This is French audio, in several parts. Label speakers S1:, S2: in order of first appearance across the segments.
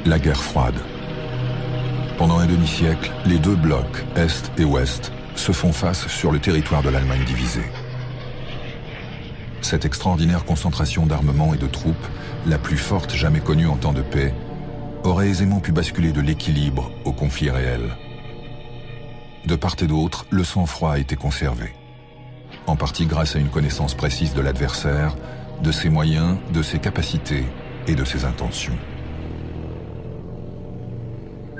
S1: La guerre froide. Pendant un demi-siècle, les deux blocs, Est et Ouest, se font face sur le territoire de l'Allemagne divisée. Cette extraordinaire concentration d'armement et de troupes, la plus forte jamais connue en temps de paix, aurait aisément pu basculer de l'équilibre au conflit réel. De part et d'autre, le sang-froid a été conservé. En partie grâce à une connaissance précise de l'adversaire, de ses moyens, de ses capacités et de ses intentions.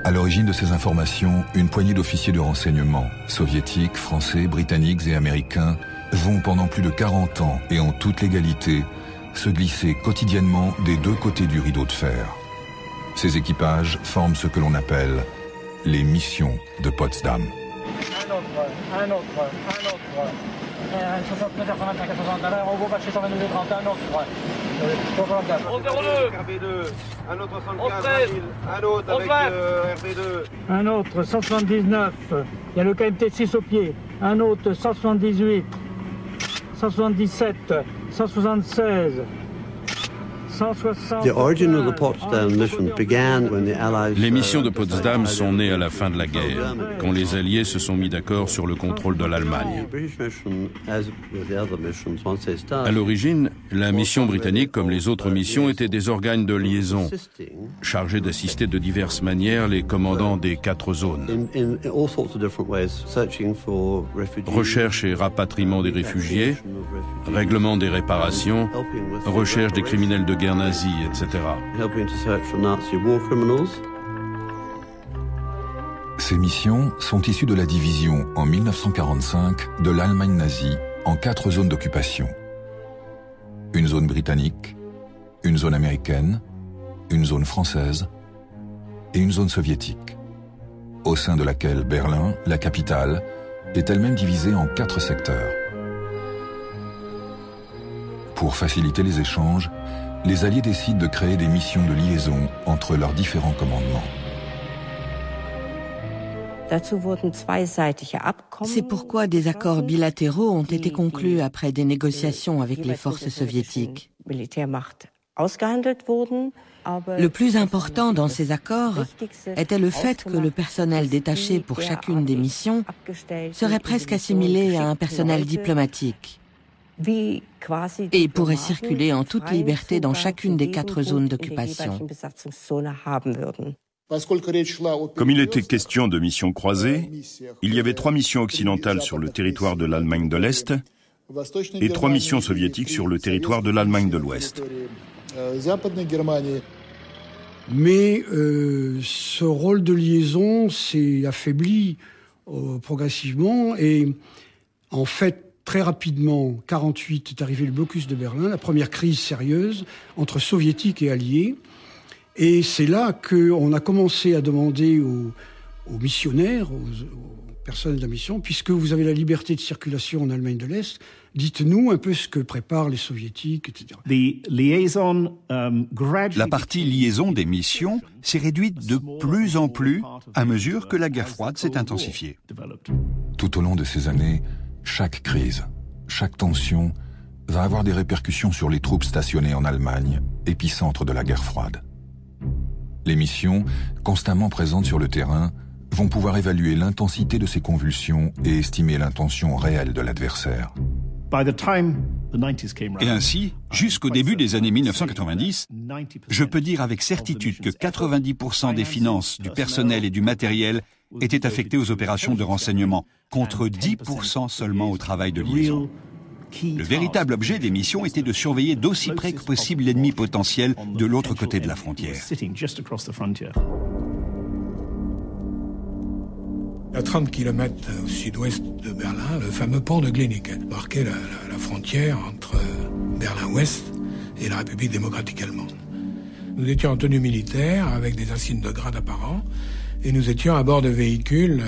S1: À l'origine de ces informations, une poignée d'officiers de renseignement, soviétiques, français, britanniques et américains, vont pendant plus de 40 ans et en toute légalité se glisser quotidiennement des deux côtés du rideau de fer. Ces équipages forment ce que l'on appelle les missions de Potsdam.
S2: Un autre. 69, 85, 60, alors on va marcher 122, 30, un autre.
S3: 02, un autre 75, un autre avec RB2.
S2: Un autre 179, il y a le KMT 6 au pied. Un autre 178, 177, 176.
S4: Les missions de Potsdam sont nées à la fin de la guerre, quand les Alliés se sont mis d'accord sur le contrôle de l'Allemagne. À l'origine, la mission britannique, comme les autres missions, étaient des organes de liaison, chargés d'assister de diverses manières les commandants des 4 zones. Recherche et rapatriement des réfugiés, règlement des réparations, recherche des criminels de guerre nazis, etc.
S1: Ces missions sont issues de la division en 1945 de l'Allemagne nazie en 4 zones d'occupation. Une zone britannique, une zone américaine, une zone française et une zone soviétique, au sein de laquelle Berlin, la capitale, est elle-même divisée en 4 secteurs. Pour faciliter les échanges, les Alliés décident de créer des missions de liaison entre leurs différents commandements.
S5: C'est pourquoi des accords bilatéraux ont été conclus après des négociations avec les forces soviétiques. Le plus important dans ces accords était le fait que le personnel détaché pour chacune des missions serait presque assimilé à un personnel diplomatique et pourrait circuler en toute liberté dans chacune des 4 zones d'occupation.
S6: Comme il était question de missions croisées, il y avait 3 missions occidentales sur le territoire de l'Allemagne de l'Est et 3 missions soviétiques sur le territoire de l'Allemagne de l'Ouest.
S7: Mais ce rôle de liaison s'est affaibli progressivement et en fait, très rapidement, 1948 est arrivé le blocus de Berlin, la première crise sérieuse entre soviétiques et alliés. Et c'est là qu'on a commencé à demander aux missionnaires, aux personnes de la mission, puisque vous avez la liberté de circulation en Allemagne de l'Est, dites-nous un peu ce que préparent les soviétiques, etc.
S8: La partie liaison des missions s'est réduite de plus en plus à mesure que la guerre froide s'est intensifiée.
S1: Tout au long de ces années, chaque crise, chaque tension va avoir des répercussions sur les troupes stationnées en Allemagne, épicentre de la guerre froide. Les missions, constamment présentes sur le terrain, vont pouvoir évaluer l'intensité de ces convulsions et estimer l'intention réelle de l'adversaire.
S8: Et ainsi, jusqu'au début des années 1990, je peux dire avec certitude que 90% des finances, du personnel et du matériel étaient affectés aux opérations de renseignement, contre 10% seulement au travail de liaison. Le véritable objet des missions était de surveiller d'aussi près que possible l'ennemi potentiel de l'autre côté de la frontière.
S9: À 30 km au sud-ouest de Berlin, le fameux pont de Glienicke marquait la frontière entre Berlin-Ouest et la République démocratique allemande. Nous étions en tenue militaire avec des insignes de grade apparents et nous étions à bord de véhicules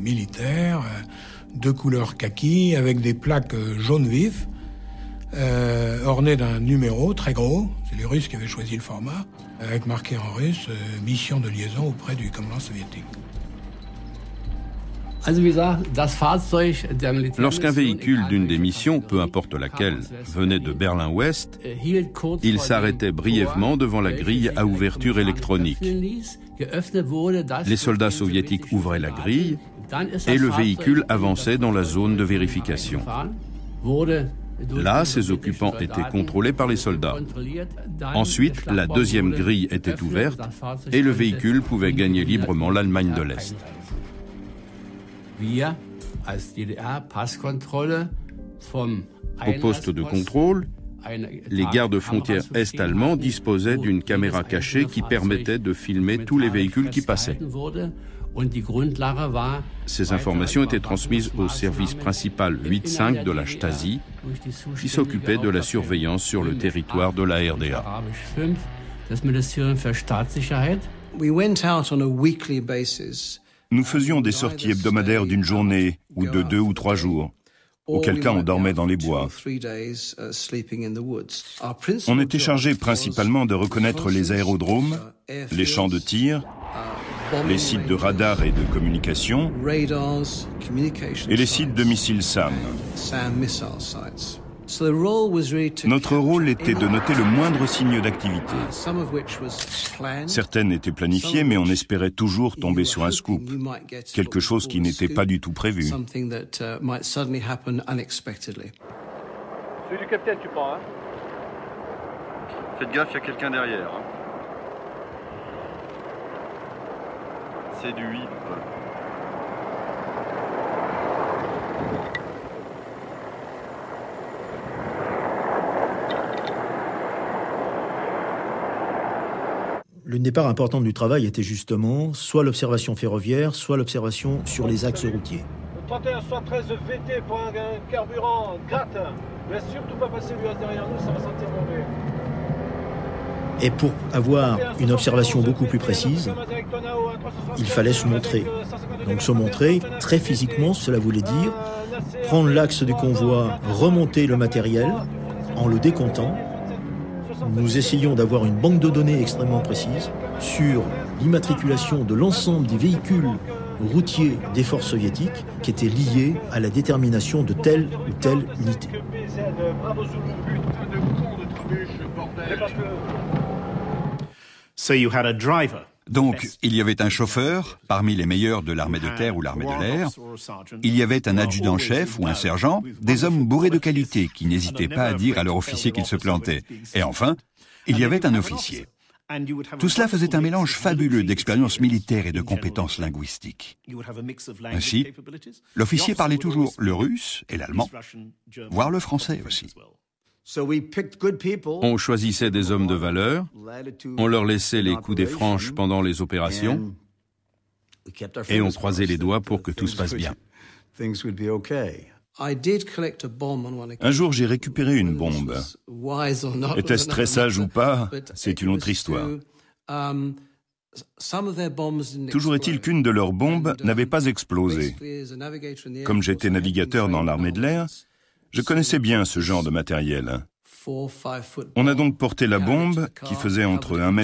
S9: militaires de couleur kaki avec des plaques jaune vif ornées d'un numéro très gros. C'est les Russes qui avaient choisi le format avec marqué en russe mission de liaison auprès du commandant soviétique.
S4: Lorsqu'un véhicule d'une des missions, peu importe laquelle, venait de Berlin-Ouest, il s'arrêtait brièvement devant la grille à ouverture électronique. Les soldats soviétiques ouvraient la grille et le véhicule avançait dans la zone de vérification. Là, ses occupants étaient contrôlés par les soldats. Ensuite, la deuxième grille était ouverte et le véhicule pouvait gagner librement l'Allemagne de l'Est. Au poste de contrôle, les gardes-frontières est-allemands disposaient d'une caméra cachée qui permettait de filmer tous les véhicules qui passaient. Ces informations étaient transmises au service principal 8-5 de la Stasi, qui s'occupait de la surveillance sur le territoire de la RDA.
S6: Nous faisions des sorties hebdomadaires d'une journée ou de 2 ou 3 jours, auquel cas on dormait dans les bois. On était chargé principalement de reconnaître les aérodromes, les champs de tir, les sites de radar et de communication, et les sites de missiles SAM. Notre rôle était de noter le moindre signe d'activité. Certaines étaient planifiées, mais on espérait toujours tomber sur un scoop, quelque chose qui n'était pas du tout prévu.
S3: Celui du capitaine, tu prends, hein? Faites gaffe, il y a quelqu'un derrière. Hein. C'est du whip.
S10: L'une des parts importantes du travail était justement soit l'observation ferroviaire, soit l'observation sur les axes routiers.
S3: Le 31-73 VT pour un carburant gratin. Ne laisse surtout pas passer l'US derrière nous, ça va sentir mauvais.
S10: Et pour avoir une observation beaucoup plus précise, il fallait se montrer. Donc se montrer très physiquement, cela voulait dire prendre l'axe du convoi, remonter le matériel en le décomptant. Nous essayons d'avoir une banque de données extrêmement précise sur l'immatriculation de l'ensemble des véhicules routiers des forces soviétiques qui étaient liés à la détermination de telle ou telle unité.
S8: Donc, il y avait un chauffeur, parmi les meilleurs de l'armée de terre ou l'armée de l'air. Il y avait un adjudant-chef ou un sergent, des hommes bourrés de qualité qui n'hésitaient pas à dire à leur officier qu'il se plantait. Et enfin, il y avait un officier. Tout cela faisait un mélange fabuleux d'expériences militaires et de compétences linguistiques. Ainsi, l'officier parlait toujours le russe et l'allemand, voire le français aussi.
S4: On choisissait des hommes de valeur, on leur laissait les coups des franches pendant les opérations et on croisait les doigts pour que tout se passe bien.
S6: Un jour, j'ai récupéré une bombe. Était-ce très sage ou pas? C'est une autre histoire. Toujours est-il qu'une de leurs bombes n'avait pas explosé. Comme j'étais navigateur dans l'armée de l'air, je connaissais bien ce genre de matériel. On a donc porté la bombe, qui faisait entre 1,20 m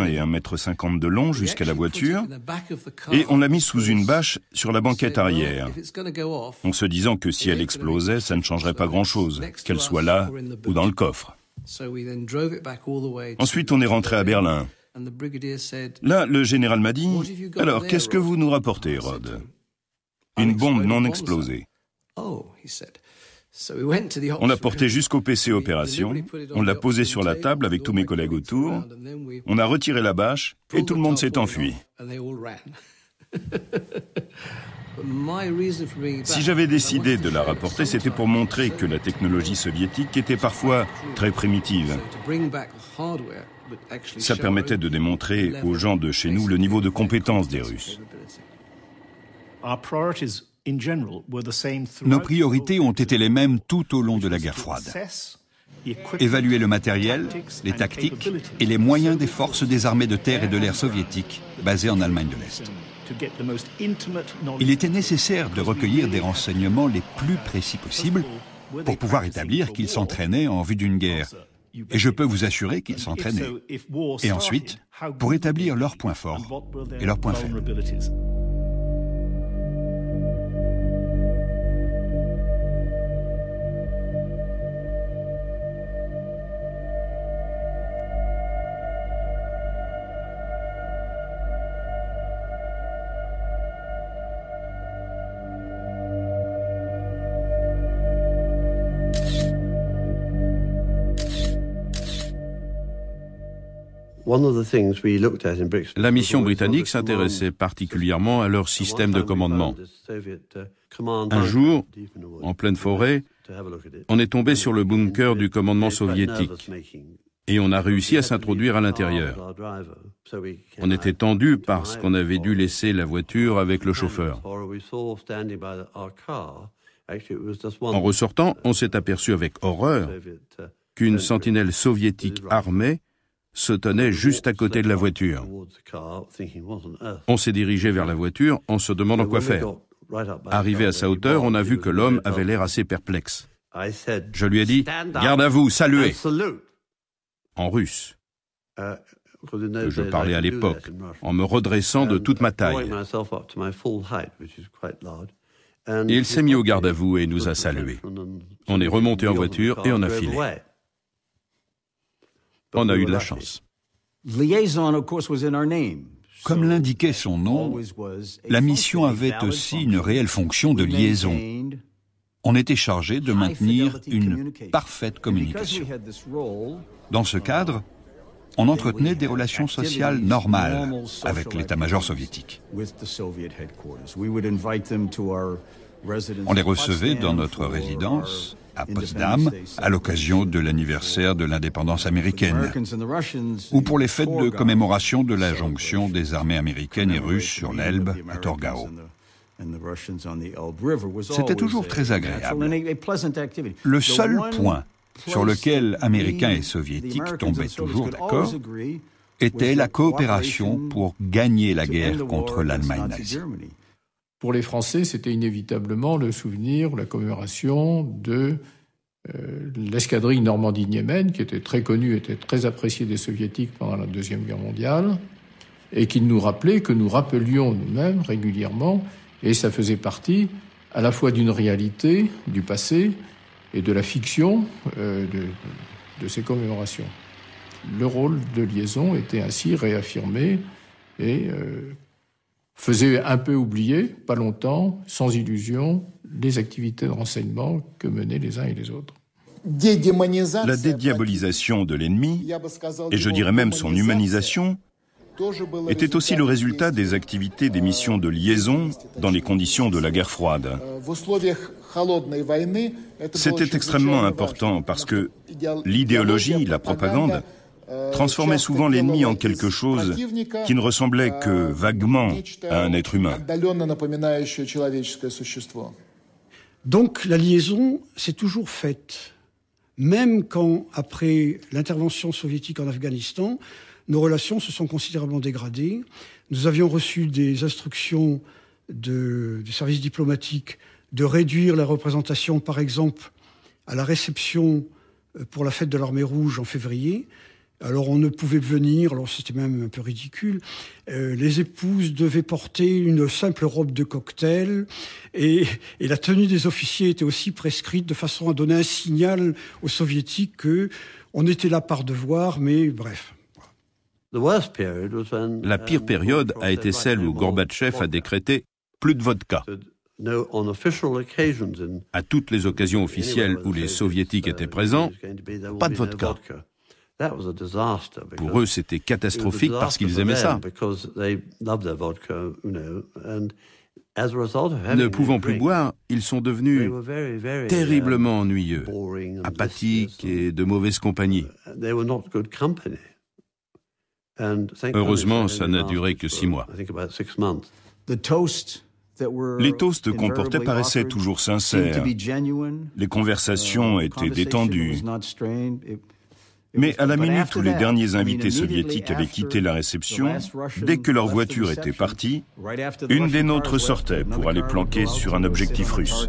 S6: et 1,50 m de long, jusqu'à la voiture, et on l'a mise sous une bâche sur la banquette arrière, en se disant que si elle explosait, ça ne changerait pas grand-chose, qu'elle soit là ou dans le coffre. Ensuite, on est rentré à Berlin. Là, le général m'a dit « Alors, qu'est-ce que vous nous rapportez, Rod ?» Une bombe non explosée. On l'a porté jusqu'au PC Opération, on l'a posé sur la table avec tous mes collègues autour, on a retiré la bâche et tout le monde s'est enfui. Si j'avais décidé de la rapporter, c'était pour montrer que la technologie soviétique était parfois très primitive. Ça permettait de démontrer aux gens de chez nous le niveau de compétence des Russes.
S8: Nos priorités ont été les mêmes tout au long de la guerre froide. Évaluer le matériel, les tactiques et les moyens des forces des armées de terre et de l'air soviétiques basées en Allemagne de l'Est. Il était nécessaire de recueillir des renseignements les plus précis possibles pour pouvoir établir qu'ils s'entraînaient en vue d'une guerre. Et je peux vous assurer qu'ils s'entraînaient. Et ensuite, pour établir leurs points forts et leurs points faibles.
S4: La mission britannique s'intéressait particulièrement à leur système de commandement. Un jour, en pleine forêt, on est tombé sur le bunker du commandement soviétique et on a réussi à s'introduire à l'intérieur. On était tendu parce qu'on avait dû laisser la voiture avec le chauffeur. En ressortant, on s'est aperçu avec horreur qu'une sentinelle soviétique armée se tenait juste à côté de la voiture. On s'est dirigé vers la voiture en se demandant quoi faire. Arrivé à sa hauteur, on a vu que l'homme avait l'air assez perplexe. Je lui ai dit « Garde à vous, saluez !» en russe, que je parlais à l'époque, en me redressant de toute ma taille. Et il s'est mis au garde à vous et nous a salués. On est remonté en voiture et on a filé. On a eu de la chance.
S8: Comme l'indiquait son nom, la mission avait aussi une réelle fonction de liaison. On était chargé de maintenir une parfaite communication. Dans ce cadre, on entretenait des relations sociales normales avec l'état-major soviétique. On les recevait dans notre résidence à Potsdam à l'occasion de l'anniversaire de l'indépendance américaine ou pour les fêtes de commémoration de la jonction des armées américaines et russes sur l'Elbe à Torgau. C'était toujours très agréable. Le seul point sur lequel Américains et Soviétiques tombaient toujours d'accord était la coopération pour gagner la guerre contre l'Allemagne nazie.
S9: Pour les Français, c'était inévitablement le souvenir, la commémoration de l'escadrille Normandie-Niemen, qui était très connue, était très appréciée des Soviétiques pendant la Deuxième Guerre mondiale, et qui nous rappelait que nous rappelions nous-mêmes régulièrement, et ça faisait partie à la fois d'une réalité du passé et de la fiction de ces commémorations. Le rôle de liaison était ainsi réaffirmé et faisait un peu oublier, pas longtemps, sans illusion, les activités de renseignement que menaient les uns et les autres.
S6: La dédiabolisation de l'ennemi, et je dirais même son humanisation, était aussi le résultat des activités des missions de liaison dans les conditions de la guerre froide. C'était extrêmement important parce que l'idéologie, la propagande, transformait souvent l'ennemi en quelque chose qui ne ressemblait que vaguement à un être humain.
S7: Donc la liaison s'est toujours faite, même quand, après l'intervention soviétique en Afghanistan, nos relations se sont considérablement dégradées. Nous avions reçu des instructions des services diplomatiques de réduire la représentation, par exemple, à la réception pour la fête de l'Armée rouge en février. Alors on ne pouvait venir, alors c'était même un peu ridicule, les épouses devaient porter une simple robe de cocktail et la tenue des officiers était aussi prescrite de façon à donner un signal aux soviétiques qu'on était là par devoir, mais bref.
S4: La pire période a été celle où Gorbatchev a décrété « plus de vodka ». À toutes les occasions officielles où les soviétiques étaient présents, pas de vodka. Pour eux, c'était catastrophique parce qu'ils aimaient ça. Ne pouvant plus boire, ils sont devenus terriblement ennuyeux, apathiques et de mauvaise compagnie. Heureusement, ça n'a duré que 6 mois.
S6: Les toasts qu'on portait paraissaient toujours sincères. Les conversations étaient détendues. Mais à la minute où les derniers invités soviétiques avaient quitté la réception, dès que leur voiture était partie, une des nôtres sortait pour aller planquer sur un objectif russe.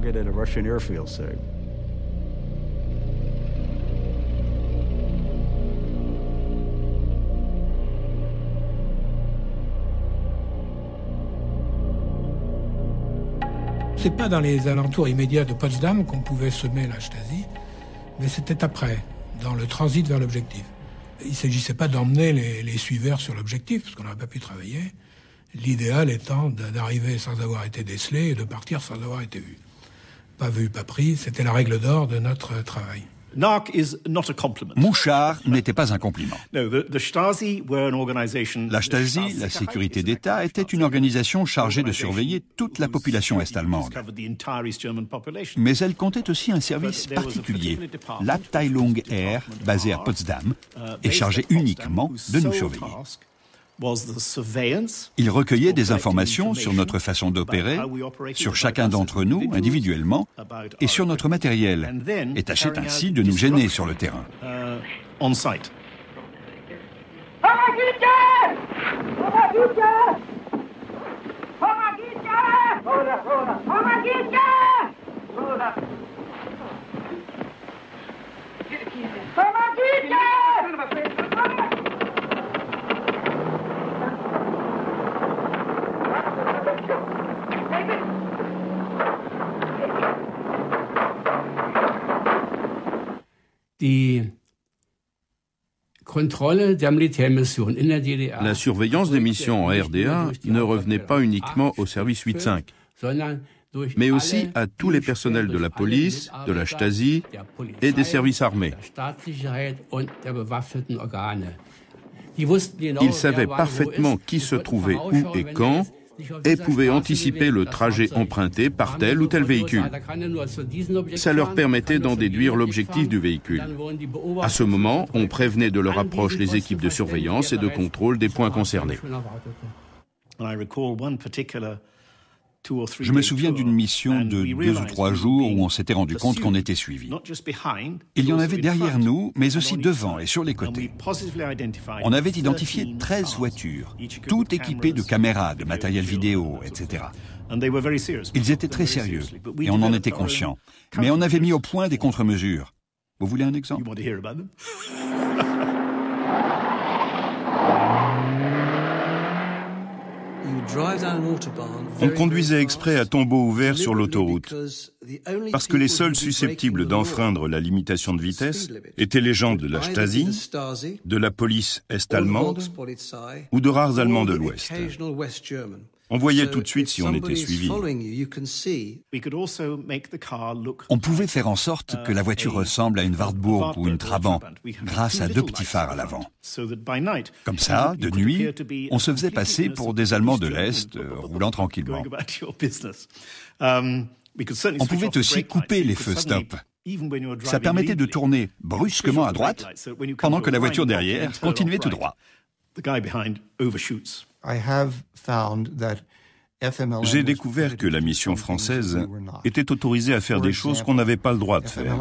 S9: C'est pas dans les alentours immédiats de Potsdam qu'on pouvait semer la Stasi, mais c'était après, dans le transit vers l'objectif. Il ne s'agissait pas d'emmener les suiveurs sur l'objectif, parce qu'on n'aurait pas pu travailler. L'idéal étant d'arriver sans avoir été décelé et de partir sans avoir été vu. Pas vu, pas pris, c'était la règle d'or de notre travail.
S8: Mouchard n'était pas un compliment. La Stasi, la sécurité d'État, était une organisation chargée de surveiller toute la population est-allemande. Mais elle comptait aussi un service particulier, l'Abteilung R, basée à Potsdam, et chargée uniquement de nous surveiller. Il recueillait des informations sur notre façon d'opérer, sur chacun d'entre nous individuellement et sur notre matériel, et tâchait ainsi de nous gêner sur le terrain.
S4: La surveillance des missions en RDA ne revenait pas uniquement au service 8-5, mais aussi à tous les personnels de la police, de la Stasi et des services armés. Ils savaient parfaitement qui se trouvait où et quand, et pouvaient anticiper le trajet emprunté par tel ou tel véhicule. Ça leur permettait d'en déduire l'objectif du véhicule. À ce moment, on prévenait de leur approche les équipes de surveillance et de contrôle des points concernés.
S8: Je me souviens d'une mission de 2 ou 3 jours où on s'était rendu compte qu'on était suivi. Il y en avait derrière nous, mais aussi devant et sur les côtés. On avait identifié 13 voitures, toutes équipées de caméras, de matériel vidéo, etc. Ils étaient très sérieux, et on en était conscient. Mais on avait mis au point des contre-mesures. Vous voulez un exemple ?
S6: On conduisait exprès à tombeau ouvert sur l'autoroute, parce que les seuls susceptibles d'enfreindre la limitation de vitesse étaient les gens de la Stasi, de la police est-allemande ou de rares Allemands de l'Ouest. On voyait tout de suite si on était suivi.
S8: On pouvait faire en sorte que la voiture ressemble à une Wartburg ou une Trabant, grâce à 2 petits phares à l'avant. Comme ça, de nuit, on se faisait passer pour des Allemands de l'Est, roulant tranquillement. On pouvait aussi couper les feux stop. Ça permettait de tourner brusquement à droite, pendant que la voiture derrière continuait tout droit.
S6: J'ai découvert que la mission française était autorisée à faire des choses qu'on n'avait pas le droit de faire.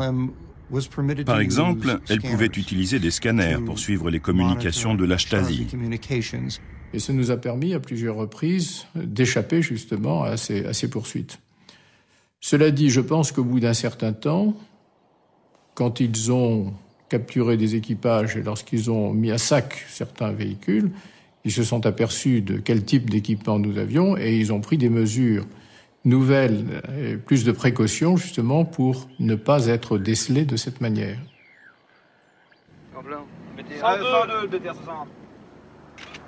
S6: Par exemple, elle pouvait utiliser des scanners pour suivre les communications de la Stasi.
S9: Et ça nous a permis à plusieurs reprises d'échapper justement à ces poursuites. Cela dit, je pense qu'au bout d'un certain temps, quand ils ont capturé des équipages et lorsqu'ils ont mis à sac certains véhicules, ils se sont aperçus de quel type d'équipement nous avions et ils ont pris des mesures nouvelles et plus de précautions justement pour ne pas être décelés de cette manière.
S3: 102 BTR 60.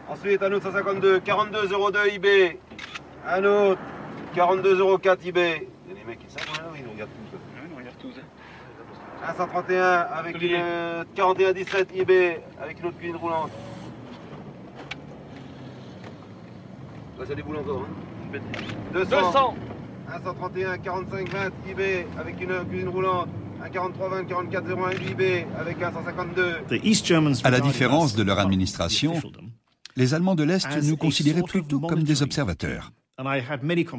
S3: Ensuite, un autre 152, 4202 IB. Un autre, 4204 IB. Il y a des mecs qui savent, ils nous regardent tous. Ils nous regardent tous. 131 avec une 4117 IB avec une autre cuisine roulante. Là, ça déboule encore. Hein. 200. 131 4520 IB avec une cuisine roulante. Un 4320 4401 IB avec un 152.
S8: À la différence de leur administration, les Allemands de l'Est nous considéraient plutôt comme des observateurs.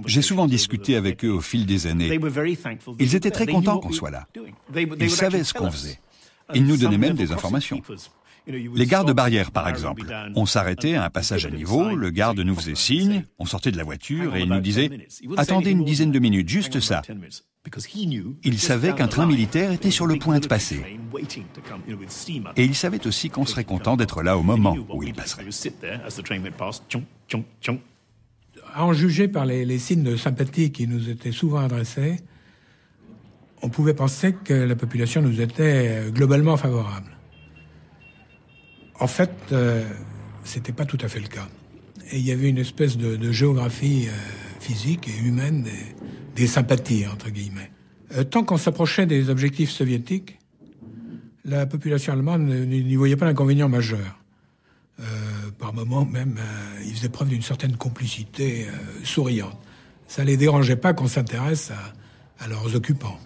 S8: J'ai souvent discuté avec eux au fil des années. Ils étaient très contents qu'on soit là. Ils savaient ce qu'on faisait. Ils nous donnaient même des informations. Les gardes-barrières, par exemple. On s'arrêtait à un passage à niveau, le garde nous faisait signe, on sortait de la voiture et il nous disait « Attendez une dizaine de minutes, juste ça ». Il savait qu'un train militaire était sur le point de passer. Et il savait aussi qu'on serait content d'être là au moment où il passerait.
S9: À en juger par les signes de sympathie qui nous étaient souvent adressés, on pouvait penser que la population nous était globalement favorable. En fait, c'était pas tout à fait le cas. Et il y avait une espèce de géographie physique et humaine des sympathies, entre guillemets. Tant qu'on s'approchait des objectifs soviétiques, la population allemande n'y voyait pas d'inconvénient majeur. Par moments même, ils faisaient preuve d'une certaine complicité souriante. Ça ne les dérangeait pas qu'on s'intéresse à leurs occupants.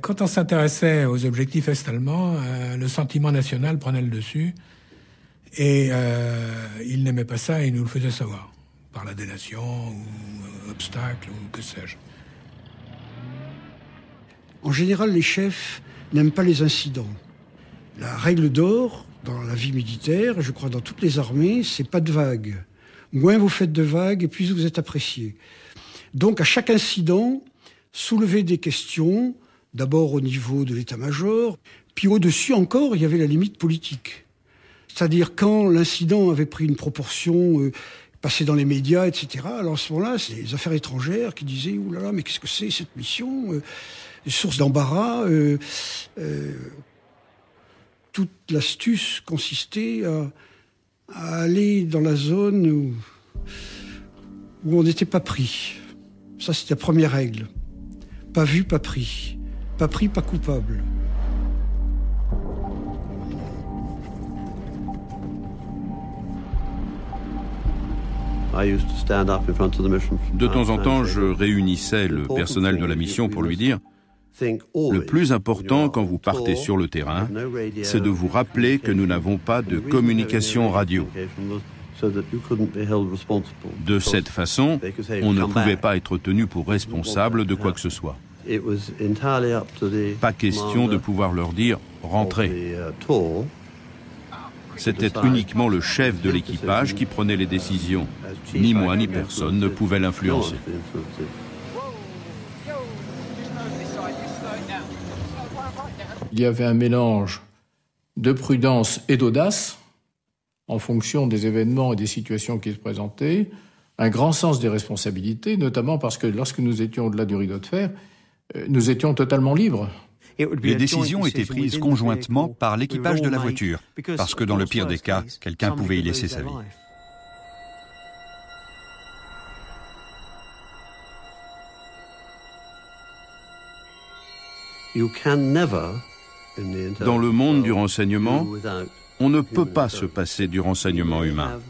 S9: Quand on s'intéressait aux objectifs est-allemands, le sentiment national prenait le dessus et ils n'aimaient pas ça et ils nous le faisaient savoir, par la délation ou obstacle ou que sais-je.
S7: En général, les chefs n'aiment pas les incidents. La règle d'or dans la vie militaire, je crois dans toutes les armées, c'est pas de vagues. Moins vous faites de vagues et plus vous êtes apprécié. Donc à chaque incident, soulever des questions, d'abord au niveau de l'état-major, puis au-dessus encore, il y avait la limite politique. C'est-à-dire quand l'incident avait pris une proportion, passé dans les médias, etc., alors à ce moment-là, c'est les affaires étrangères qui disaient « Ouh là là, mais qu'est-ce que c'est cette mission ?» Source d'embarras. Toute l'astuce consistait à aller dans la zone où on n'était pas pris. Ça, c'était la première règle. Pas vu, pas pris. Pas pris, pas coupable.
S4: De temps en temps, je réunissais le personnel de la mission pour lui dire « Le plus important quand vous partez sur le terrain, c'est de vous rappeler que nous n'avons pas de communication radio. De cette façon, on ne pouvait pas être tenu pour responsable de quoi que ce soit. Pas question de pouvoir leur dire « rentrez ». C'était uniquement le chef de l'équipage qui prenait les décisions. Ni moi ni personne ne pouvait l'influencer.
S11: Il y avait un mélange de prudence et d'audace en fonction des événements et des situations qui se présentaient, un grand sens des responsabilités, notamment parce que lorsque nous étions au-delà du rideau de fer, nous étions totalement libres.
S8: Les décisions étaient prises conjointement par l'équipage de la voiture, parce que dans le pire des cas, quelqu'un pouvait y laisser sa vie.
S4: Dans le monde du renseignement, on ne peut pas se passer du renseignement humain.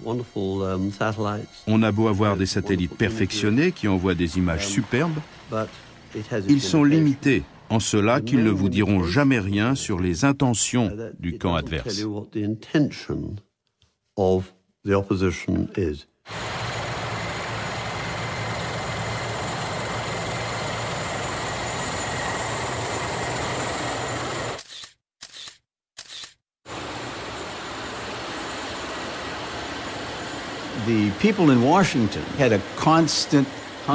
S4: On a beau avoir des satellites perfectionnés qui envoient des images superbes, ils sont limités en cela qu'ils ne vous diront jamais rien sur les intentions du camp adverse.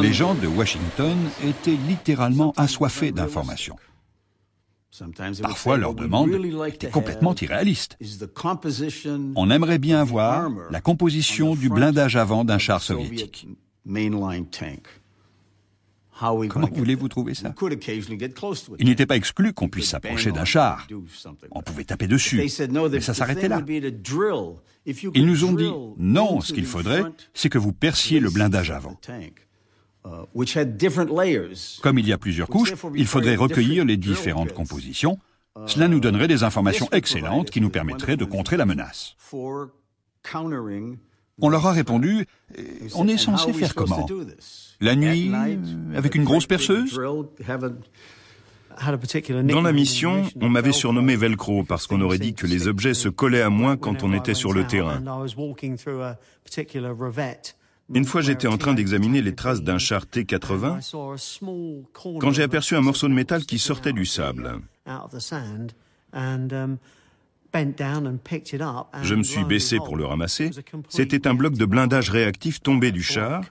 S8: Les gens de Washington étaient littéralement assoiffés d'informations. Parfois, leurs demandes étaient complètement irréalistes. On aimerait bien voir la composition du blindage avant d'un char soviétique. Comment voulez-vous trouver ça? Il n'était pas exclu qu'on puisse s'approcher d'un char. On pouvait taper dessus, mais ça s'arrêtait là. Ils nous ont dit, non, ce qu'il faudrait, c'est que vous perciez le blindage avant. Comme il y a plusieurs couches, il faudrait recueillir les différentes compositions. Cela nous donnerait des informations excellentes qui nous permettraient de contrer la menace. On leur a répondu, on est censé faire comment? La nuit, avec une grosse perceuse?
S6: Dans la mission, on m'avait surnommé Velcro parce qu'on aurait dit que les objets se collaient à moi quand on était sur le terrain. Une fois, j'étais en train d'examiner les traces d'un char T-80 quand j'ai aperçu un morceau de métal qui sortait du sable. Je me suis baissé pour le ramasser. C'était un bloc de blindage réactif tombé du char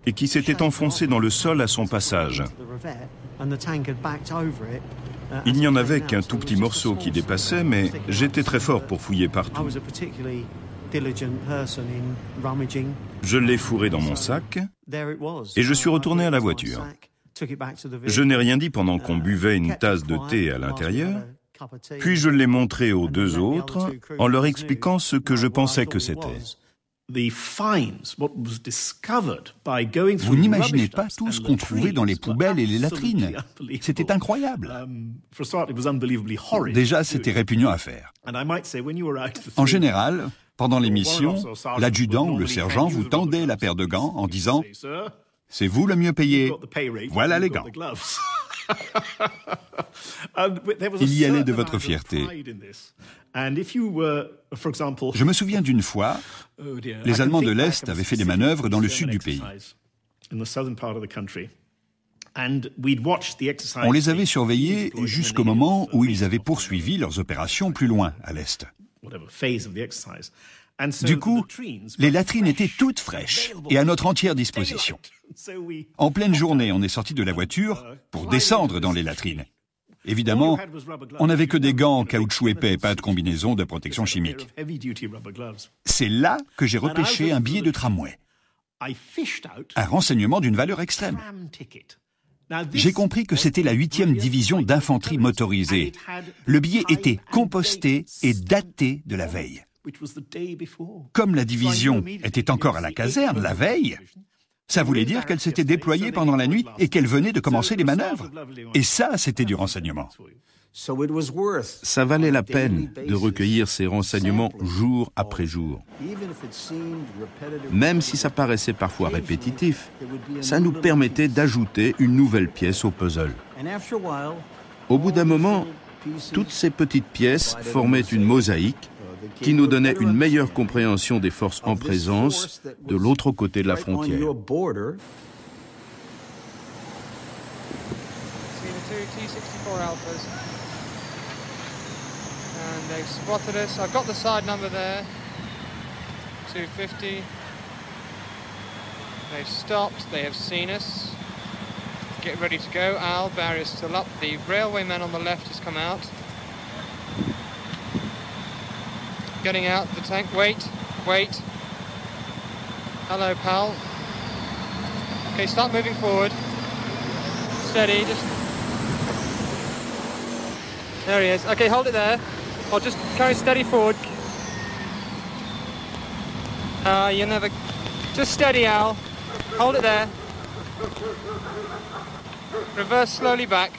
S6: et qui s'était enfoncé dans le sol à son passage. Il n'y en avait qu'un tout petit morceau qui dépassait, mais j'étais très fort pour fouiller partout. Je l'ai fourré dans mon sac et je suis retourné à la voiture. Je n'ai rien dit pendant qu'on buvait une tasse de thé à l'intérieur, puis je l'ai montré aux deux autres en leur expliquant ce que je pensais que c'était.
S8: Vous n'imaginez pas tout ce qu'on trouvait dans les poubelles et les latrines. C'était incroyable. Déjà, c'était répugnant à faire. En général, pendant l'émission, l'adjudant ou le sergent vous tendait la paire de gants en disant « C'est vous le mieux payé. Voilà les gants. » Il y allait de votre fierté. Je me souviens d'une fois, les Allemands de l'Est avaient fait des manœuvres dans le sud du pays. On les avait surveillés jusqu'au moment où ils avaient poursuivi leurs opérations plus loin, à l'Est. Du coup, les latrines éta't toutes fraîches et à notre entière disposition. En pleine journée, on est sorti de la voiture pour descendre dans les latrines. Évidemment, on n'avait que des gants en caoutchouc épais, pas de combinaison de protection chimique. C'est là que j'ai repêché un billet de tramway. Un renseignement d'une valeur extrême. J'ai compris que c'était la 8e division d'infanterie motorisée. Le billet était composté et daté de la veille. Comme la division était encore à la caserne la veille, ça voulait dire qu'elle s'était déployée pendant la nuit et qu'elle venait de commencer les manœuvres. Et ça, c'était du renseignement.
S4: Ça valait la peine de recueillir ces renseignements jour après jour. Même si ça paraissait parfois répétitif, ça nous permettait d'ajouter une nouvelle pièce au puzzle. Au bout d'un moment, toutes ces petites pièces formaient une mosaïque qui nous donnait une meilleure compréhension des forces en présence de l'autre côté de la frontière.
S12: And they've spotted us. I've got the side number there, 250. They've stopped, they have seen us. Get ready to go. Al, barrier's still up. The railwayman on the left has come out. Getting out the tank. Wait. Hello, pal. Okay, start moving forward. Steady, just... There he is. Okay, hold it there. I'll just carry steady forward. You never... Just steady, Al. Hold it there. Reverse slowly back.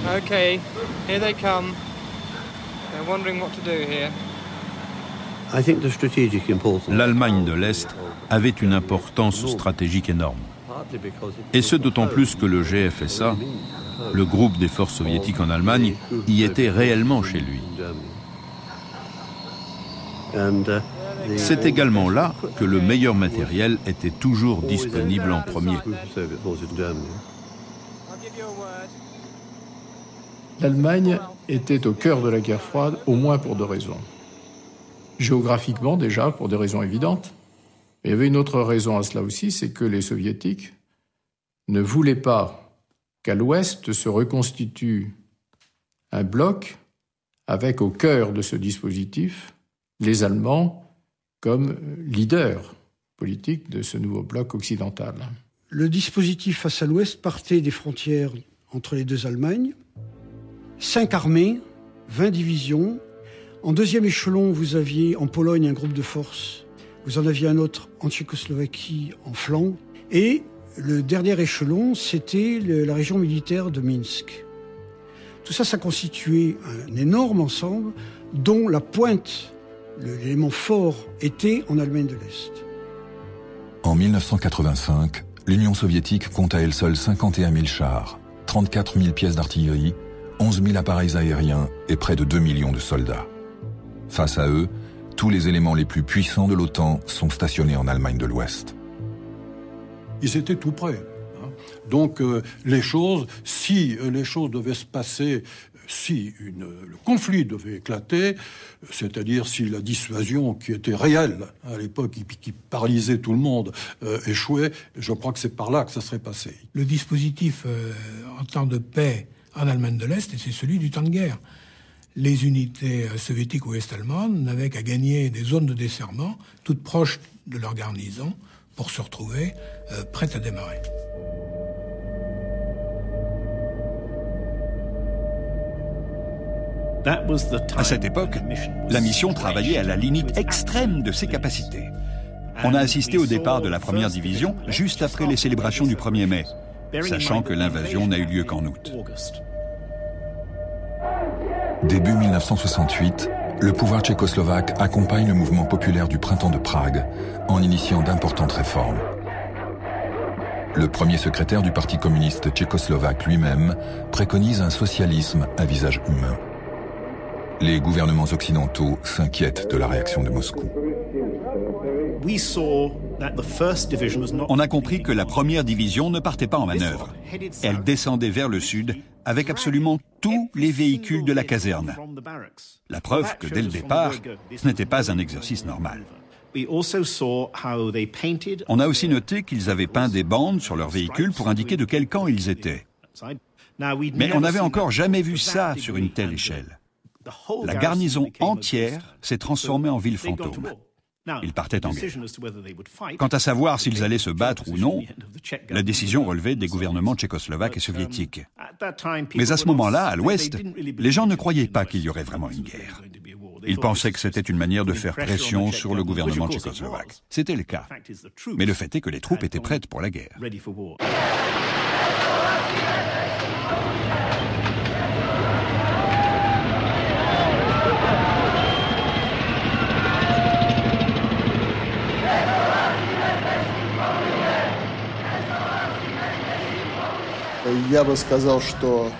S12: Okay, here they come. They're wondering what to do here.
S4: L'Allemagne de l'Est avait une importance stratégique énorme. Et ce d'autant plus que le GFSA, le groupe des forces soviétiques en Allemagne, y était réellement chez lui. C'est également là que le meilleur matériel était toujours disponible en premier.
S11: L'Allemagne était au cœur de la guerre froide, au moins pour deux raisons. Géographiquement déjà, pour des raisons évidentes. Mais il y avait une autre raison à cela aussi, c'est que les Soviétiques ne voulaient pas qu'à l'Ouest se reconstitue un bloc avec au cœur de ce dispositif les Allemands comme leaders politiques de ce nouveau bloc occidental.
S7: Le dispositif face à l'Ouest partait des frontières entre les deux Allemagnes. 5 armées, 20 divisions. En deuxième échelon, vous aviez en Pologne un groupe de forces. Vous en aviez un autre en Tchécoslovaquie, en flanc. Et le dernier échelon, c'était la région militaire de Minsk. Tout ça, ça constituait un énorme ensemble dont la pointe, l'élément fort, était en Allemagne de l'Est.
S1: En 1985, l'Union soviétique compte à elle seule 51 000 chars, 34 000 pièces d'artillerie, 11 000 appareils aériens et près de 2 millions de soldats. Face à eux, tous les éléments les plus puissants de l'OTAN sont stationnés en Allemagne de l'Ouest.
S13: Ils étaient tout près. Donc les choses, si les choses devaient se passer, si le conflit devait éclater, c'est-à-dire si la dissuasion qui était réelle à l'époque, qui paralysait tout le monde, échouait, je crois que c'est par là que ça serait passé.
S9: Le dispositif en temps de paix en Allemagne de l'Est, c'est celui du temps de guerre. Les unités soviétiques ou est-allemandes n'avaient qu'à gagner des zones de desserrement toutes proches de leur garnison pour se retrouver prêtes à démarrer.
S8: À cette époque, la mission travaillait à la limite extrême de ses capacités. On a assisté au départ de la première division juste après les célébrations du 1er mai, sachant que l'invasion n'a eu lieu qu'en août.
S1: Début 1968, le pouvoir tchécoslovaque accompagne le mouvement populaire du printemps de Prague en initiant d'importantes réformes. Le premier secrétaire du Parti communiste tchécoslovaque lui-même préconise un socialisme à visage humain. Les gouvernements occidentaux s'inquiètent de la réaction de Moscou.
S8: On a compris que la première division ne partait pas en manœuvre. Elle descendait vers le sud avec absolument tous les véhicules de la caserne. La preuve que dès le départ, ce n'était pas un exercice normal. On a aussi noté qu'ils avaient peint des bandes sur leurs véhicules pour indiquer de quel camp ils étaient. Mais on n'avait encore jamais vu ça sur une telle échelle. La garnison entière s'est transformée en ville fantôme. Ils partaient en guerre. Quant à savoir s'ils allaient se battre ou non, la décision relevait des gouvernements tchécoslovaques et soviétiques. Mais à ce moment-là, à l'Ouest, les gens ne croyaient pas qu'il y aurait vraiment une guerre. Ils pensaient que c'était une manière de faire pression sur le gouvernement tchécoslovaque. C'était le cas. Mais le fait est que les troupes étaient prêtes pour la guerre.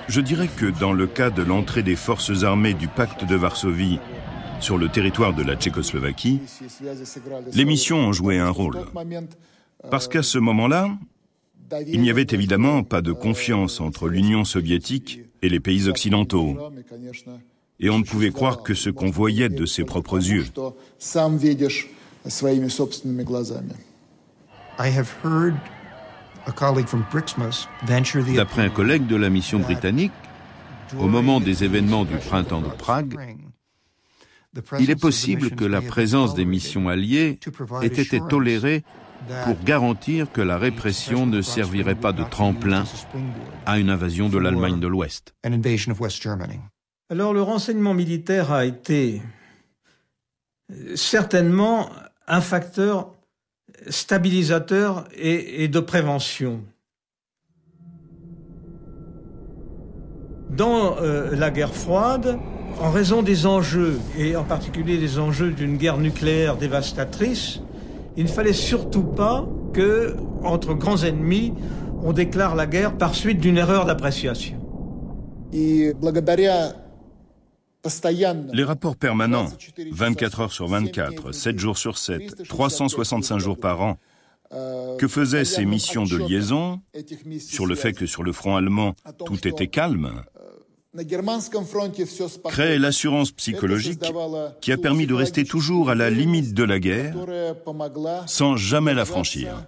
S6: Je dirais que dans le cas de l'entrée des forces armées du pacte de Varsovie sur le territoire de la Tchécoslovaquie, les missions ont joué un rôle. Parce qu'à ce moment-là, il n'y avait évidemment pas de confiance entre l'Union soviétique et les pays occidentaux. Et on ne pouvait croire que ce qu'on voyait de ses propres yeux.
S4: D'après un collègue de la mission britannique, au moment des événements du printemps de Prague, il est possible que la présence des missions alliées ait été tolérée pour garantir que la répression ne servirait pas de tremplin à une invasion de l'Allemagne de l'Ouest.
S2: Alors le renseignement militaire a été certainement un facteur stabilisateur et de prévention. Dans la guerre froide, en raison des enjeux, et en particulier des enjeux d'une guerre nucléaire dévastatrice, il ne fallait surtout pas que, entre grands ennemis, on déclare la guerre par suite d'une erreur d'appréciation.
S6: Les rapports permanents, 24 heures sur 24, 7 jours sur 7, 365 jours par an, que faisaient ces missions de liaison sur le fait que sur le front allemand, tout était calme, créaient l'assurance psychologique qui a permis de rester toujours à la limite de la guerre sans jamais la franchir.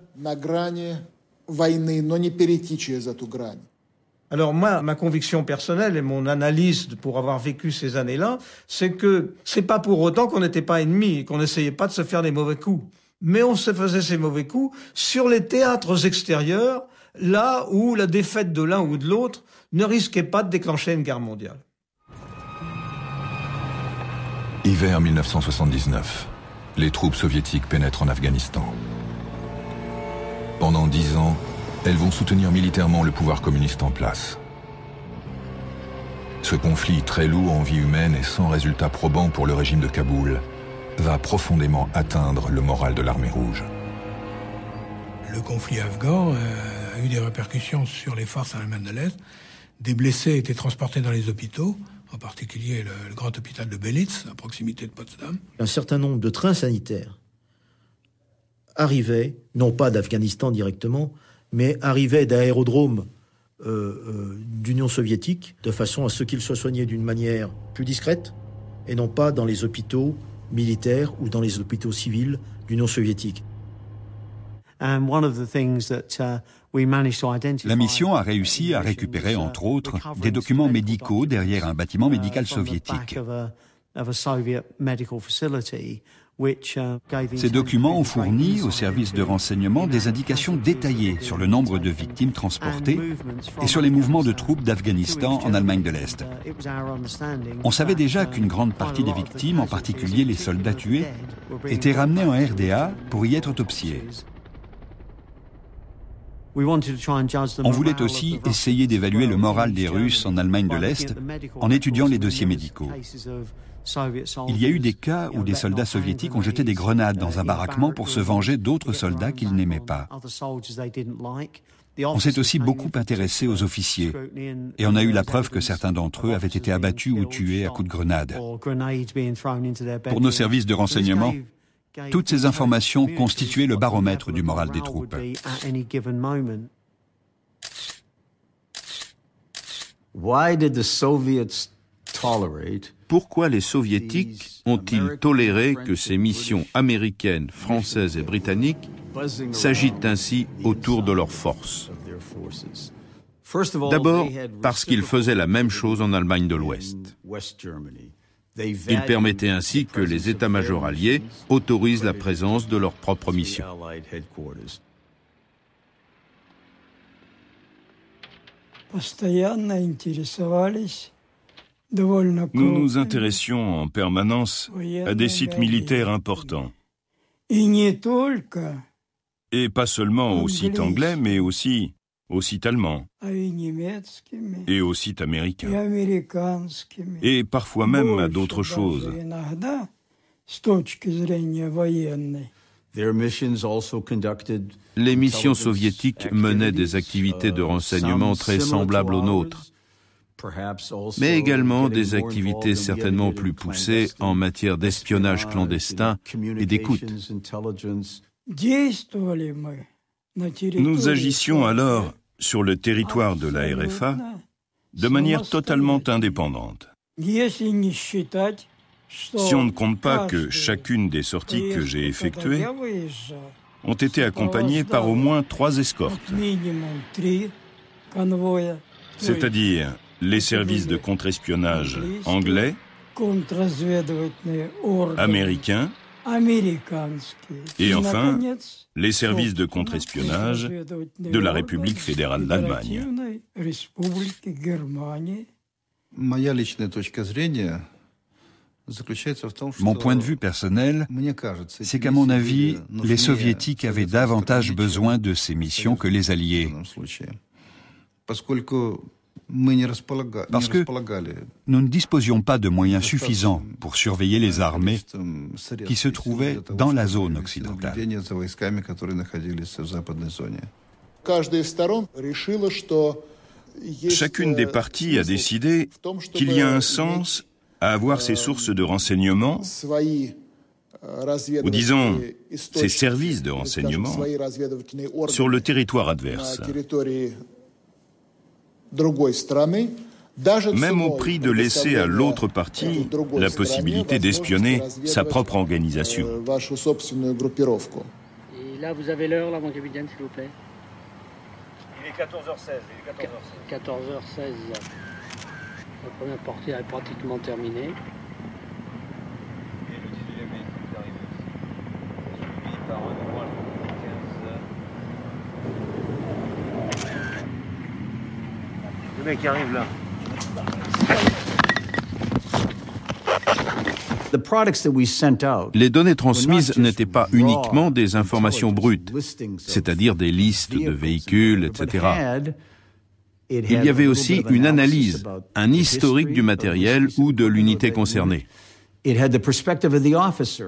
S2: Alors moi, ma conviction personnelle et mon analyse pour avoir vécu ces années-là, c'est que c'est pas pour autant qu'on n'était pas ennemis, qu'on n'essayait pas de se faire des mauvais coups. Mais on se faisait ces mauvais coups sur les théâtres extérieurs, là où la défaite de l'un ou de l'autre ne risquait pas de déclencher une guerre mondiale.
S1: Hiver 1979, les troupes soviétiques pénètrent en Afghanistan. Pendant 10 ans, elles vont soutenir militairement le pouvoir communiste en place. Ce conflit très lourd en vie humaine et sans résultat probant pour le régime de Kaboul va profondément atteindre le moral de l'armée rouge.
S9: Le conflit afghan a eu des répercussions sur les forces allemandes de l'Est. Des blessés étaient transportés dans les hôpitaux, en particulier le grand hôpital de Belitz, à proximité de Potsdam.
S10: Un certain nombre de trains sanitaires arrivaient, non pas d'Afghanistan directement, mais arrivaient d'aérodromes d'Union soviétique, de façon à ce qu'ils soient soignés d'une manière plus discrète, et non pas dans les hôpitaux militaires ou dans les hôpitaux civils d'Union soviétique.
S8: La mission a réussi à récupérer, entre autres, des documents médicaux derrière un bâtiment médical soviétique. Ces documents ont fourni au service de renseignement des indications détaillées sur le nombre de victimes transportées et sur les mouvements de troupes d'Afghanistan en Allemagne de l'Est. On savait déjà qu'une grande partie des victimes, en particulier les soldats tués, étaient ramenés en RDA pour y être autopsiés. On voulait aussi essayer d'évaluer le moral des Russes en Allemagne de l'Est en étudiant les dossiers médicaux. Il y a eu des cas où des soldats soviétiques ont jeté des grenades dans un baraquement pour se venger d'autres soldats qu'ils n'aimaient pas. On s'est aussi beaucoup intéressé aux officiers et on a eu la preuve que certains d'entre eux avaient été abattus ou tués à coups de grenade. Pour nos services de renseignement, toutes ces informations constituaient le baromètre du moral des troupes.
S4: Pourquoi les Soviétiques ont-ils toléré que ces missions américaines, françaises et britanniques s'agitent ainsi autour de leurs forces? D'abord, parce qu'ils faisaient la même chose en Allemagne de l'Ouest. Ils permettaient ainsi que les états-majors alliés autorisent la présence de leurs propres missions.
S6: Nous nous intéressions en permanence à des sites militaires importants. Et pas seulement aux sites anglais, mais aussi aux sites allemands et aux sites américains. Et parfois même à d'autres choses.
S4: Les missions soviétiques menaient des activités de renseignement très semblables aux nôtres, mais également des activités certainement plus poussées en matière d'espionnage clandestin et d'écoute.
S6: Nous agissions alors sur le territoire de la RFA de manière totalement indépendante. Si on ne compte pas que chacune des sorties que j'ai effectuées ont été accompagnées par au moins 3 escortes, c'est-à-dire les services de contre-espionnage anglais, américains et enfin les services de contre-espionnage de la République fédérale d'Allemagne.
S8: Mon point de vue personnel, c'est qu'à mon avis, les Soviétiques avaient davantage besoin de ces missions que les Alliés. Parce que nous ne disposions pas de moyens suffisants pour surveiller les armées qui se trouvaient dans la zone occidentale.
S6: Chacune des parties a décidé qu'il y a un sens à avoir ses sources de renseignement, ou disons, ses services de renseignement, sur le territoire adverse. Même au prix de laisser à l'autre partie la possibilité d'espionner sa propre organisation.
S14: Et là, vous avez l'heure, là, mon capitaine, s'il vous plaît.
S3: Il est 14h16.
S14: 14h16. La première partie est pratiquement terminée.
S3: Et le 18e est arrivé aussi. Suivi par un ouvroir le 15. Le mec qui arrive là.
S4: Les données transmises n'étaient pas uniquement des informations brutes, c'est-à-dire des listes de véhicules, etc. Il y avait aussi une analyse, un historique du matériel ou de l'unité concernée.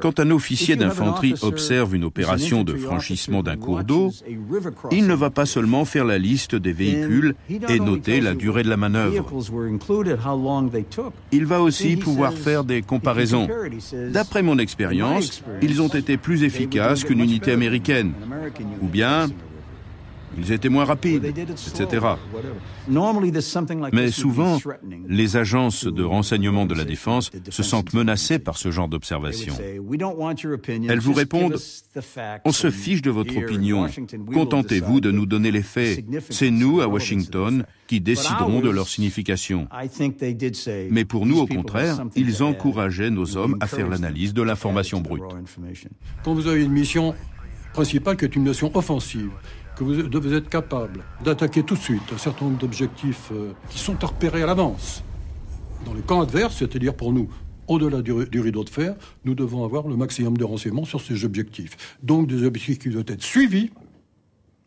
S4: Quand un officier d'infanterie observe une opération de franchissement d'un cours d'eau, il ne va pas seulement faire la liste des véhicules et noter la durée de la manœuvre. Il va aussi pouvoir faire des comparaisons. D'après mon expérience, ils ont été plus efficaces qu'une unité américaine. Ou bien, ils étaient moins rapides, etc. Mais souvent, les agences de renseignement de la défense se sentent menacées par ce genre d'observation. Elles vous répondent « On se fiche de votre opinion, contentez-vous de nous donner les faits. C'est nous, à Washington, qui déciderons de leur signification. » Mais pour nous, au contraire, ils encourageaient nos hommes à faire l'analyse de l'information brute.
S13: Quand vous avez une mission principale qui est une mission offensive, que vous devez être capable d'attaquer tout de suite un certain nombre d'objectifs qui sont à repérer à l'avance. Dans le camp adverse, c'est-à-dire pour nous, au-delà du rideau de fer, nous devons avoir le maximum de renseignements sur ces objectifs. Donc des objectifs qui doivent être suivis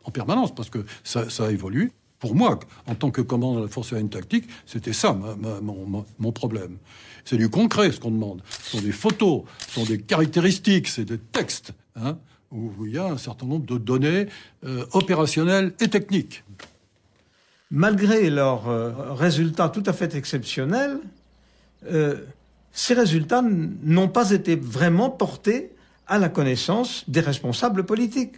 S13: en permanence, parce que ça évolue. Pour moi, en tant que commandant de la force aérienne tactique, c'était ça mon problème. C'est du concret ce qu'on demande. Ce sont des photos, ce sont des caractéristiques, c'est des textes, hein, où il y a un certain nombre de données opérationnelles et techniques.
S2: Malgré leurs résultats tout à fait exceptionnels, ces résultats n'ont pas été vraiment portés à la connaissance des responsables politiques.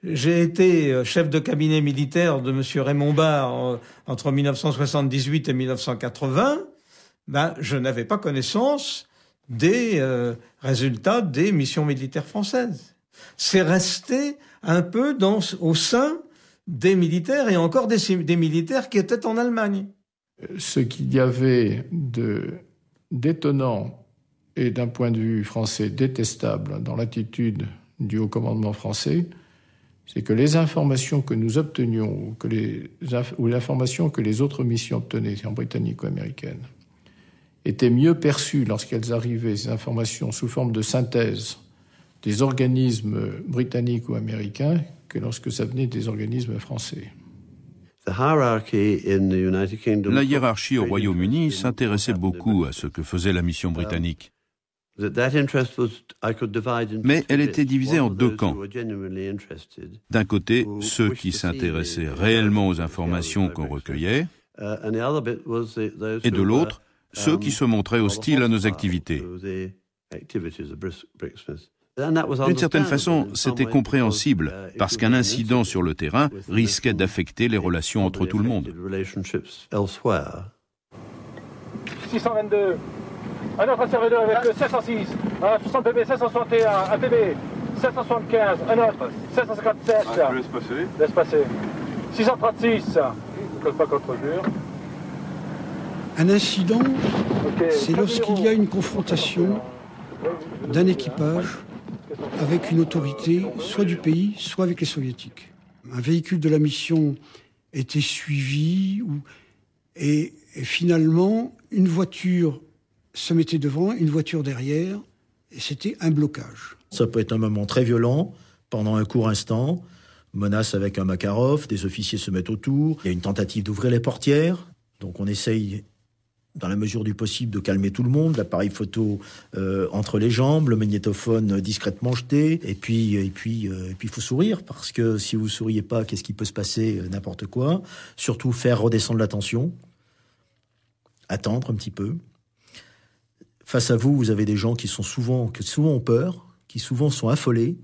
S2: J'ai été chef de cabinet militaire de M. Raymond Barre entre 1978 et 1980. Je n'avais pas connaissance des résultats des missions militaires françaises. C'est resté un peu au sein des militaires et encore des militaires qui étaient en Allemagne.
S11: Ce qu'il y avait d'étonnant et d'un point de vue français détestable dans l'attitude du haut commandement français, c'est que les informations que nous obtenions ou l'information que les autres missions obtenaient, en britannique ou américaine, étaient mieux perçues lorsqu'elles arrivaient, ces informations, sous forme de synthèse des organismes britanniques ou américains que lorsque ça venait des organismes français.
S4: La hiérarchie au Royaume-Uni s'intéressait beaucoup à ce que faisait la mission britannique. Mais elle était divisée en deux camps. D'un côté, ceux qui s'intéressaient réellement aux informations qu'on recueillait, et de l'autre, ceux qui se montraient hostiles à nos activités. D'une certaine façon, c'était compréhensible, parce qu'un incident sur le terrain risquait d'affecter les relations entre tout le monde.
S3: 622, un autre serveur avec le 706, un 60 PB, 761, un PB, 775, un autre, 757. Laisse passer. 636, ne cause pas contre mur.
S7: Un incident, c'est lorsqu'il y a une confrontation d'un équipage avec une autorité, soit du pays, soit avec les soviétiques. Un véhicule de la mission était suivi et finalement, une voiture se mettait devant, une voiture derrière, et c'était un blocage.
S10: Ça peut être un moment très violent, pendant un court instant, menace avec un Makarov, des officiers se mettent autour, il y a une tentative d'ouvrir les portières, donc on essaye, dans la mesure du possible, de calmer tout le monde, l'appareil photo entre les jambes, le magnétophone discrètement jeté, et puis il faut sourire, parce que si vous souriez pas, qu'est-ce qui peut se passer? N'importe quoi. Surtout faire redescendre la tension, attendre un petit peu. Face à vous, vous avez des gens qui souvent ont peur, qui souvent sont affolés.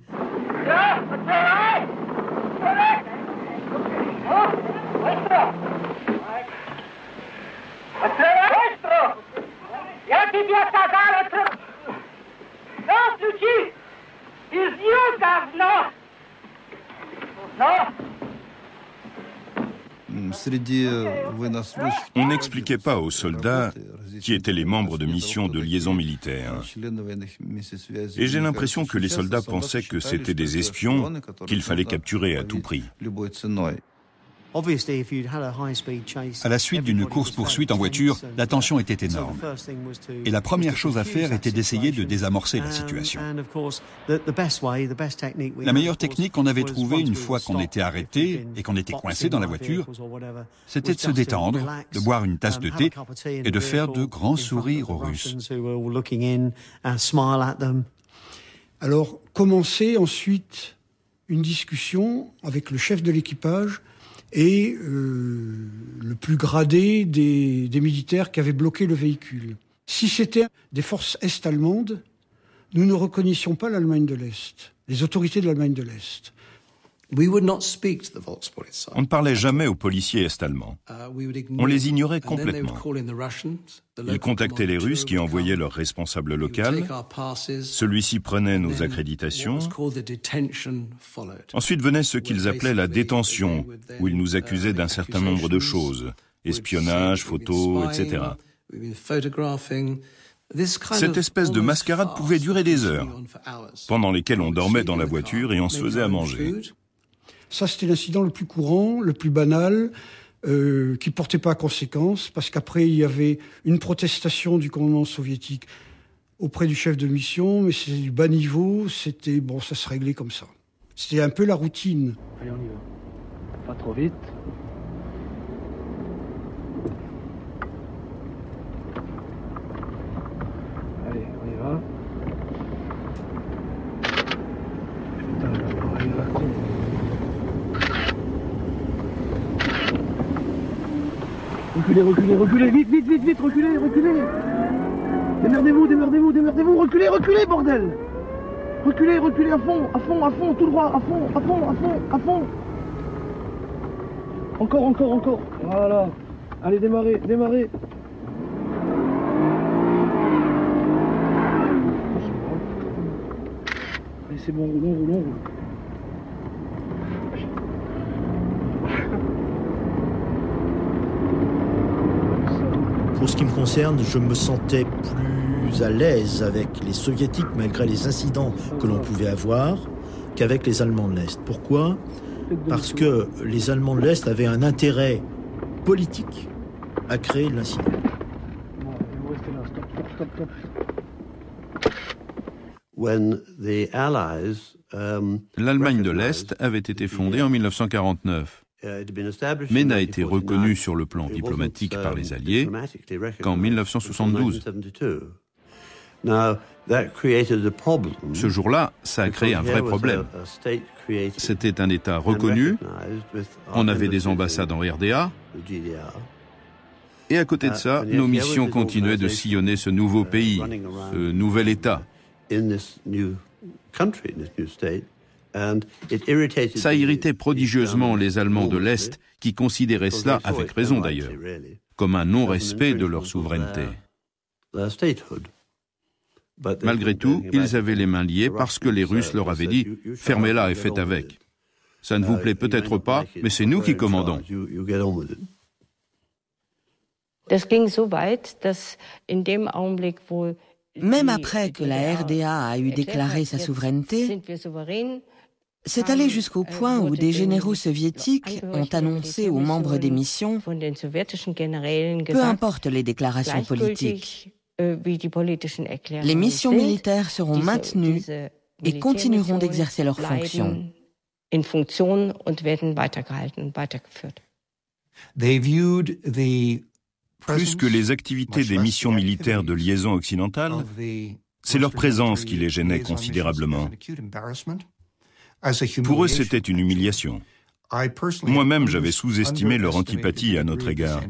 S6: On n'expliquait pas aux soldats qui étaient les membres de missions de liaison militaire. Et j'ai l'impression que les soldats pensaient que c'était des espions qu'il fallait capturer à tout prix.
S8: À la suite d'une course-poursuite en voiture, la tension était énorme. Et la première chose à faire était d'essayer de désamorcer la situation. La meilleure technique qu'on avait trouvée une fois qu'on était arrêté et qu'on était coincé dans la voiture, c'était de se détendre, de boire une tasse de thé et de faire de grands sourires aux Russes.
S7: Alors, commencer ensuite une discussion avec le chef de l'équipage et le plus gradé des militaires qui avaient bloqué le véhicule. Si c'était des forces est-allemandes, nous ne reconnaissions pas l'Allemagne de l'Est, les autorités de l'Allemagne de l'Est.
S6: On ne parlait jamais aux policiers est-allemands. On les ignorait complètement. Ils contactaient les Russes qui envoyaient leur responsable local. Celui-ci prenait nos accréditations. Ensuite venait ce qu'ils appelaient la détention, où ils nous accusaient d'un certain nombre de choses, espionnage, photos, etc. Cette espèce de mascarade pouvait durer des heures, pendant lesquelles on dormait dans la voiture et on se faisait à manger.
S7: Ça, c'était l'incident le plus courant, le plus banal, qui portait pas à conséquence, parce qu'après, il y avait une protestation du commandement soviétique auprès du chef de mission, mais c'était du bas niveau, c'était, bon, ça se réglait comme ça. C'était un peu la routine.
S14: Allez, on y va. Pas trop vite. Allez, on y va. Putain, il va con. Reculez, vite, reculez. Démerdez-vous, reculez, bordel. Reculez, à fond, tout droit, à fond. Encore. Voilà. Allez, démarrez. Allez, c'est bon, roulons.
S10: Pour ce qui me concerne, je me sentais plus à l'aise avec les Soviétiques, malgré les incidents que l'on pouvait avoir, qu'avec les Allemands de l'Est. Pourquoi ? Parce que les Allemands de l'Est avaient un intérêt politique à créer l'incident.
S4: L'Allemagne de l'Est avait été fondée en 1949. Mais n'a été reconnue sur le plan diplomatique par les Alliés qu'en 1972. Ce jour-là, ça a créé un vrai problème. C'était un État reconnu, on avait des ambassades en RDA, et à côté de ça, nos missions continuaient de sillonner ce nouveau pays, ce nouvel État. Ça irritait prodigieusement les Allemands de l'Est, qui considéraient cela, avec raison d'ailleurs, comme un non-respect de leur souveraineté. Malgré tout, ils avaient les mains liées parce que les Russes leur avaient dit « fermez-la et faites avec ». Ça ne vous plaît peut-être pas, mais c'est nous qui commandons.
S5: Même après que la RDA a eu déclaré sa souveraineté, c'est allé jusqu'au point où des généraux soviétiques ont annoncé aux membres des missions, peu importe les déclarations politiques, les missions militaires seront maintenues et continueront d'exercer leurs fonctions.
S6: Plus que les activités des missions militaires de liaison occidentale, c'est leur présence qui les gênait considérablement. Pour eux, c'était une humiliation. Moi-même, j'avais sous-estimé leur antipathie à notre égard.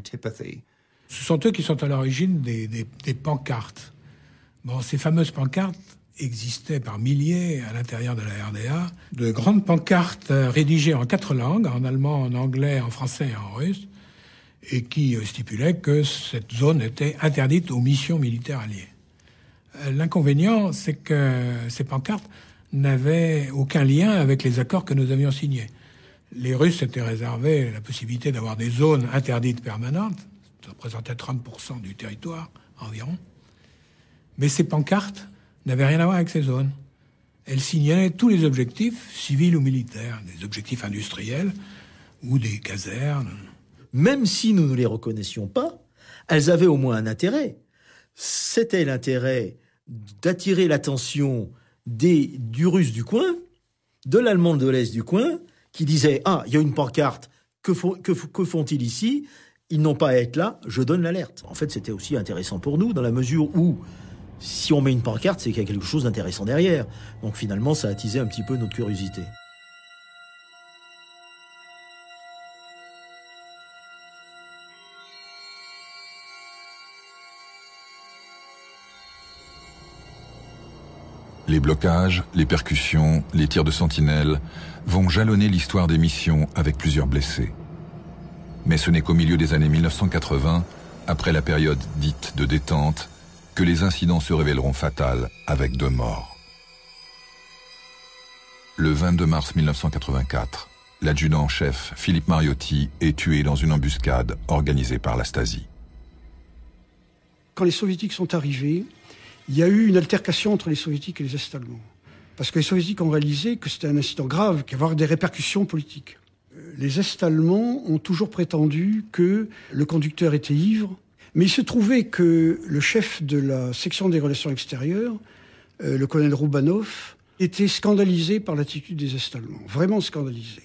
S9: Ce sont eux qui sont à l'origine des pancartes. Bon, ces fameuses pancartes existaient par milliers à l'intérieur de la RDA. De grandes pancartes rédigées en 4 langues, en allemand, en anglais, en français et en russe, et qui stipulaient que cette zone était interdite aux missions militaires alliées. L'inconvénient, c'est que ces pancartes n'avaient aucun lien avec les accords que nous avions signés. Les Russes s'étaient réservé la possibilité d'avoir des zones interdites permanentes, ça représentait 30% du territoire environ, mais ces pancartes n'avaient rien à voir avec ces zones. Elles signalaient tous les objectifs, civils ou militaires, des objectifs industriels ou des casernes.
S10: Même si nous ne les reconnaissions pas, elles avaient au moins un intérêt. C'était l'intérêt d'attirer l'attention du Russe du coin, de l'Allemand de l'Est du coin, qui disait « Ah, il y a une pancarte, que font-ils ici ? Ils n'ont pas à être là, je donne l'alerte. » En fait, c'était aussi intéressant pour nous, dans la mesure où, si on met une pancarte, c'est qu'il y a quelque chose d'intéressant derrière. Donc finalement, ça a attisé un petit peu notre curiosité.
S1: Les blocages, les percussions, les tirs de sentinelles vont jalonner l'histoire des missions avec plusieurs blessés. Mais ce n'est qu'au milieu des années 1980, après la période dite de détente, que les incidents se révéleront fatals avec 2 morts. Le 22 mars 1984, l'adjudant-chef Philippe Mariotti est tué dans une embuscade organisée par la Stasi.
S7: Quand les soviétiques sont arrivés, il y a eu une altercation entre les soviétiques et les Est-Allemands. Parce que les soviétiques ont réalisé que c'était un incident grave, qui allait avoir des répercussions politiques. Les Est-Allemands ont toujours prétendu que le conducteur était ivre, mais il se trouvait que le chef de la section des relations extérieures, le colonel Roubanov, était scandalisé par l'attitude des Est-Allemands, vraiment scandalisé.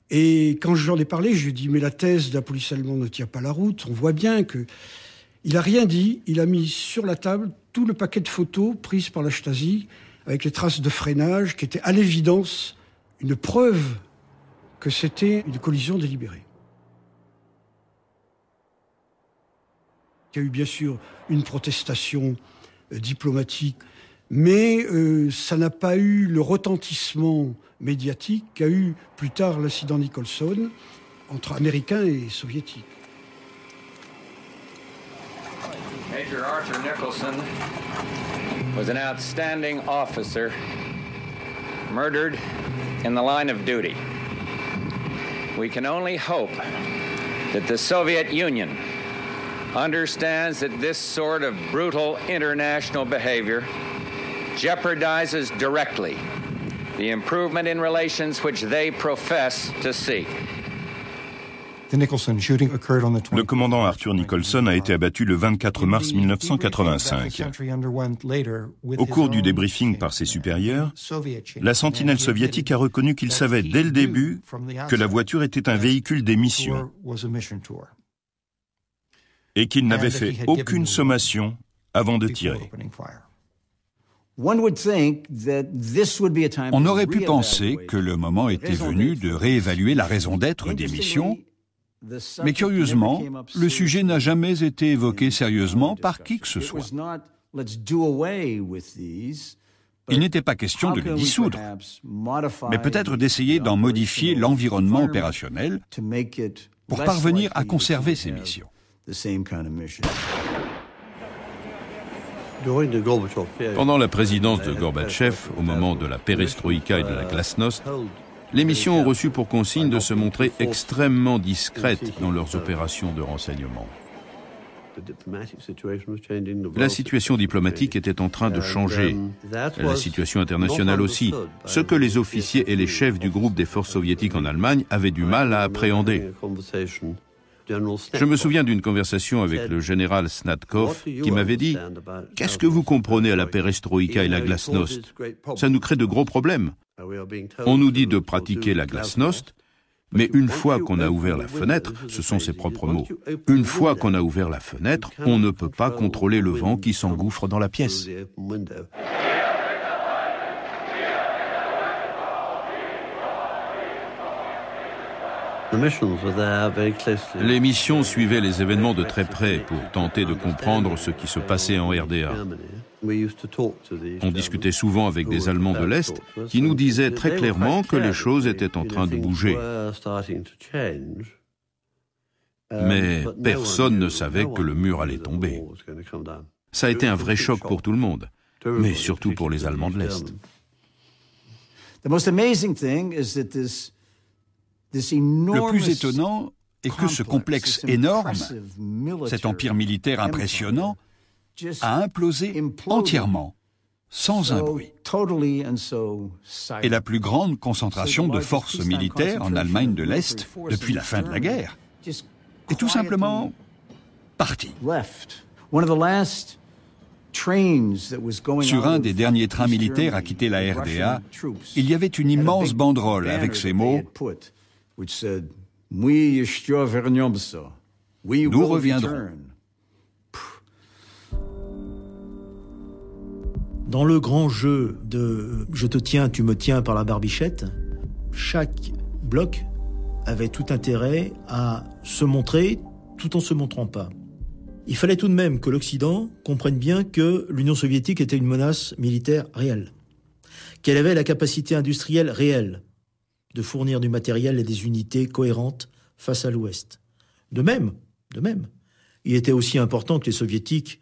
S7: Et quand je lui en ai parlé, je lui ai dit « mais la thèse de la police allemande ne tient pas la route, on voit bien que... » Il n'a rien dit, il a mis sur la table tout le paquet de photos prises par la Stasi avec les traces de freinage qui étaient à l'évidence une preuve que c'était une collision délibérée. Il y a eu bien sûr une protestation diplomatique, mais ça n'a pas eu le retentissement médiatique qu'a eu plus tard l'incident Nicholson entre Américains et Soviétiques.
S15: Major Arthur Nicholson was an outstanding officer, murdered in the line of duty. We can only hope that the Soviet Union understands that this sort of brutal international behavior jeopardizes directly the improvement in relations which they profess to seek.
S6: Le commandant Arthur Nicholson a été abattu le 24 mars 1985. Au cours du débriefing par ses supérieurs, la sentinelle soviétique a reconnu qu'il savait dès le début que la voiture était un véhicule d'émission et qu'il n'avait fait aucune sommation avant de tirer.
S8: On aurait pu penser que le moment était venu de réévaluer la raison d'être des missions, mais curieusement, le sujet n'a jamais été évoqué sérieusement par qui que ce soit. Il n'était pas question de les dissoudre, mais peut-être d'essayer d'en modifier l'environnement opérationnel pour parvenir à conserver ces missions.
S4: Pendant la présidence de Gorbatchev, au moment de la perestroïka et de la glasnost, les missions ont reçu pour consigne de se montrer extrêmement discrètes dans leurs opérations de renseignement. La situation diplomatique était en train de changer, la situation internationale aussi, ce que les officiers et les chefs du groupe des forces soviétiques en Allemagne avaient du mal à appréhender. Je me souviens d'une conversation avec le général Snatkov qui m'avait dit « Qu'est-ce que vous comprenez à la perestroïka et la glasnost ? Ça nous crée de gros problèmes. On nous dit de pratiquer la glasnost, mais une fois qu'on a ouvert la fenêtre, ce sont ses propres mots, une fois qu'on a ouvert la fenêtre, on ne peut pas contrôler le vent qui s'engouffre dans la pièce. » Les missions suivaient les événements de très près pour tenter de comprendre ce qui se passait en RDA. On discutait souvent avec des Allemands de l'Est qui nous disaient très clairement que les choses étaient en train de bouger. Mais personne ne savait que le mur allait tomber. Ça a été un vrai choc pour tout le monde, mais surtout pour les Allemands de l'Est.
S8: Le plus étonnant est que ce complexe énorme, cet empire militaire impressionnant, a implosé entièrement, sans un bruit. Et la plus grande concentration de forces militaires en Allemagne de l'Est depuis la fin de la guerre est tout simplement partie. Sur un des derniers trains militaires à quitter la RDA, il y avait une immense banderole avec ces mots « Nous reviendrons ».
S10: Dans le grand jeu de « je te tiens, tu me tiens par la barbichette », chaque bloc avait tout intérêt à se montrer tout en se montrant pas. Il fallait tout de même que l'Occident comprenne bien que l'Union soviétique était une menace militaire réelle, qu'elle avait la capacité industrielle réelle de fournir du matériel et des unités cohérentes face à l'Ouest. De même, il était aussi important que les Soviétiques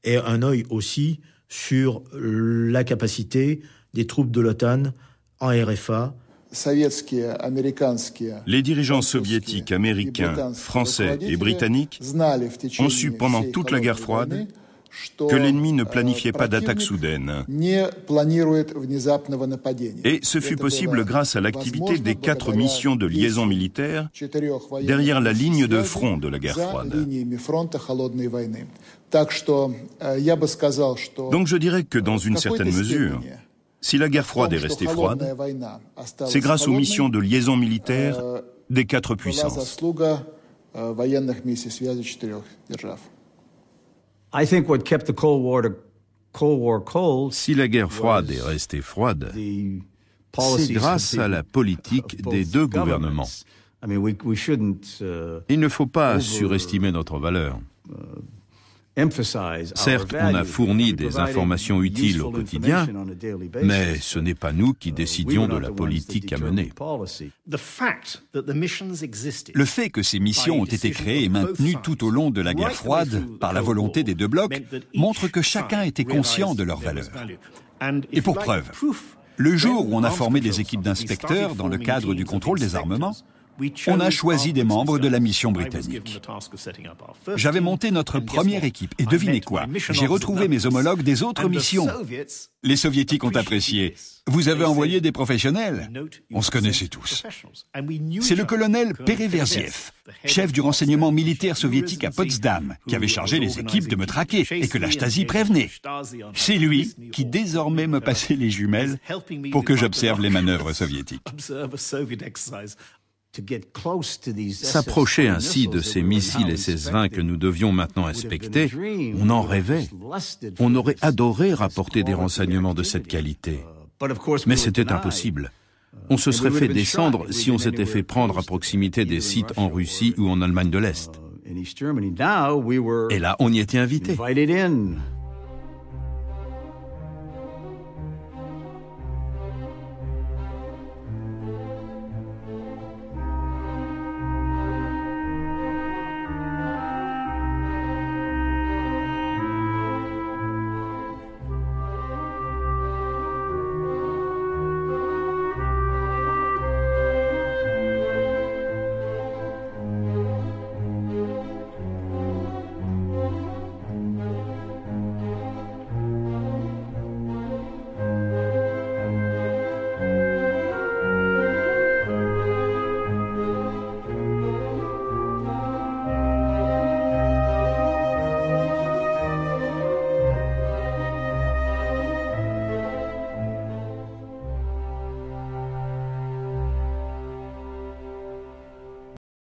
S10: aient un œil aussi sur la capacité des troupes de l'OTAN en RFA.
S6: Les dirigeants soviétiques, américains, français et britanniques ont su pendant toute la guerre froide que l'ennemi ne planifiait pas d'attaque soudaine. Et ce fut possible grâce à l'activité des 4 missions de liaison militaire derrière la ligne de front de la guerre froide. Donc je dirais que dans une certaine mesure, si la guerre froide est restée froide, c'est grâce aux missions de liaison militaire des 4 puissances.
S4: Si la guerre froide est restée froide, c'est grâce à la politique des 2 gouvernements. Il ne faut pas surestimer notre valeur. Certes, on a fourni des informations utiles au quotidien, mais ce n'est pas nous qui décidions de la politique à mener.
S8: Le fait que ces missions ont été créées et maintenues tout au long de la guerre froide par la volonté des 2 blocs montre que chacun était conscient de leur valeur. Et pour preuve, le jour où on a formé des équipes d'inspecteurs dans le cadre du contrôle des armements, on a choisi des membres de la mission britannique. J'avais monté notre première équipe et devinez quoi, j'ai retrouvé mes homologues des autres missions. Les soviétiques ont apprécié. Vous avez envoyé des professionnels. On se connaissait tous. C'est le colonel Pereverziev, chef du renseignement militaire soviétique à Potsdam, qui avait chargé les équipes de me traquer et que la Stasi prévenait. C'est lui qui désormais me passait les jumelles pour que j'observe les manœuvres soviétiques.
S4: S'approcher ainsi de ces missiles SS-20 que nous devions maintenant inspecter, on en rêvait. On aurait adoré rapporter des renseignements de cette qualité. Mais c'était impossible. On se serait fait descendre si on s'était fait prendre à proximité des sites en Russie ou en Allemagne de l'Est. Et là, on y était invité.